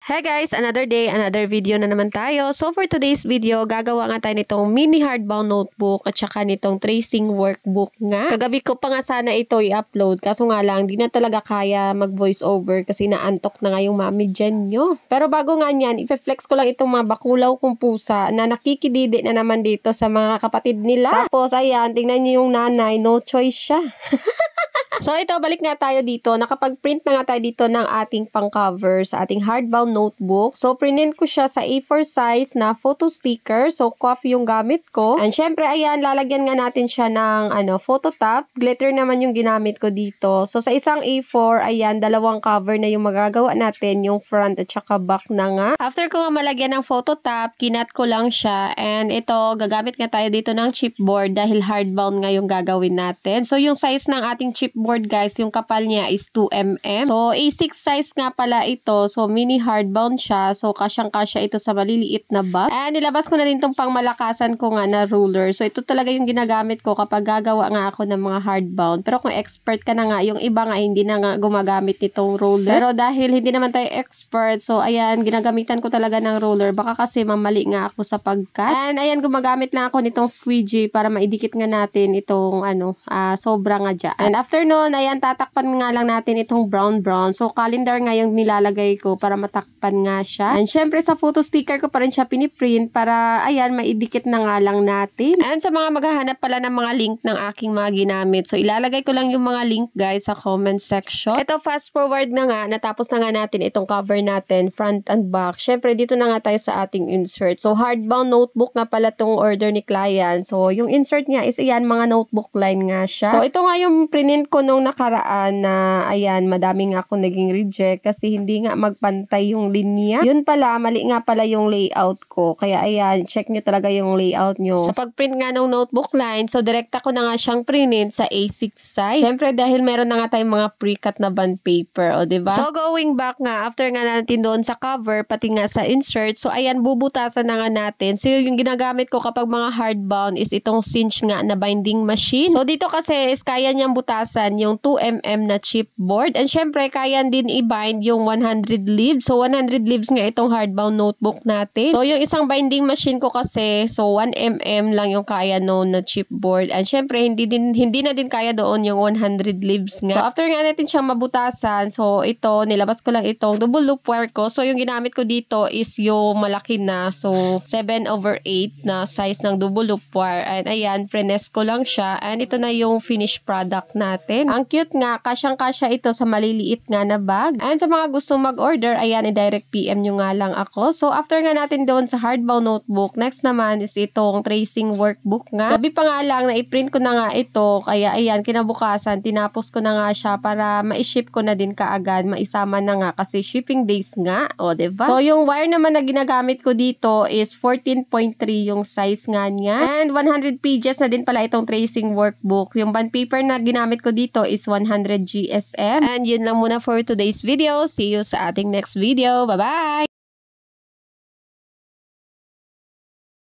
Hey guys, another day, another video na naman tayo. So for today's video, gagawa nga tayo nitong mini hardbound notebook at saka nitong tracing workbook nga. Kagabi ko pa nga sana ito i-upload, kaso nga lang, di na talaga kaya mag voice over kasi naantok na nga yung mami dyan nyo. Pero bago nga nyan, i-flex ko lang itong mga bakulaw kong pusa na nakikididi na naman dito sa mga kapatid nila. Tapos ayan, tingnan nyo yung nanay, no choice siya. So ito, balik nga tayo dito. Nakapag-print na nga tayo dito ng ating pang-cover sa ating hardbound notebook. So print ko siya sa A4 size na photo sticker. So coffee yung gamit ko. And syempre, ayan, lalagyan nga natin siya ng photo top. Glitter naman yung ginamit ko dito. So sa isang A4, ayan, dalawang cover na yung magagawa natin. Yung front at saka back na nga. After ko nga malagyan ng photo top, kinat ko lang siya. And ito, gagamit nga tayo dito ng chipboard dahil hardbound nga yung gagawin natin. So yung size ng ating chipboard guys, yung kapal niya is 2mm. So A6 size nga pala ito. So mini hardbound siya. So kasyang-kasya ito sa maliliit na bag. And nilabas ko na din tong pangmalakasan ko nga na ruler. So ito talaga yung ginagamit ko kapag gagawa nga ako ng mga hardbound. Pero kung expert ka na nga, yung iba nga hindi na nga gumagamit nitong ruler. Pero dahil hindi naman tayo expert, so ayan, ginagamitan ko talaga ng ruler. Baka kasi mamali nga ako sa pagkat. And ayan, gumagamit lang ako nitong squeegee para maidikit nga natin itong sobra nga dyan. And after noon, ayan, tatakpan nga lang natin itong brown. So, calendar nga yung nilalagay ko para matakpan nga siya. And syempre, sa photo sticker ko pa rin siya piniprint para, ayan, maidikit na nga lang natin. And sa mga maghahanap pala ng mga link ng aking mga ginamit. So, ilalagay ko lang yung mga link, guys, sa comment section. Ito, fast forward na nga. Natapos na nga natin itong cover natin, front and back. Syempre, dito na nga tayo sa ating insert. So, hardbound notebook nga pala itong order ni client. So, yung insert niya is, ayan, mga notebook line nga siya. So, ito nga yung print ko nung nakaraan na, ayan, madami nga ako naging reject kasi hindi nga magpantay yung linya. Yun pala, mali nga pala yung layout ko. Kaya, ayan, check nyo talaga yung layout nyo. Sa pagprint nga ng notebook line, so direkta ko na nga siyang printin sa A6 size. Siyempre, dahil meron na nga tayong mga pre-cut na bond paper, o diba? So, going back nga, after nga natin doon sa cover, pati nga sa insert, so ayan, bubutasan na nga natin. So, yung ginagamit ko kapag mga hardbound is itong cinch nga na binding machine. So, dito kasi is kaya niyang butasan yung 2mm na chipboard. And syempre, kaya din i-bind yung 100 leaves. So, 100 leaves nga itong hardbound notebook natin. So, yung isang binding machine ko kasi, so 1mm lang yung kaya noon na chipboard. And syempre, hindi na din kaya doon yung 100 leaves nga. So, after nga natin siyang mabutasan, so ito, nilabas ko lang itong double loop wire ko. So, yung ginamit ko dito is yung malaki na. So, 7/8 na size ng double loop wire. And ayan, finesse ko lang siya. And ito na yung finished product natin. Ang cute nga, kasyang-kasya ito sa maliliit nga na bag. And sa mga gustong mag-order, ayan, i-direct PM nyo nga lang ako. So, after nga natin doon sa hardbound notebook, next naman is itong tracing workbook nga. Gabi pa nga lang, na-i-print ko na nga ito. Kaya, ayan, kinabukasan, tinapos ko na nga siya para ma-ship ko na din kaagad. Maisama na nga kasi shipping days nga. O, diba? So, yung wire naman na ginagamit ko dito is 14.3 yung size nga niya. And 100 pages na din pala itong tracing workbook. Yung bond paper na ginamit ko dito is 100 GSM. And yun lang muna for today's video. See you sa ating next video. Bye-bye!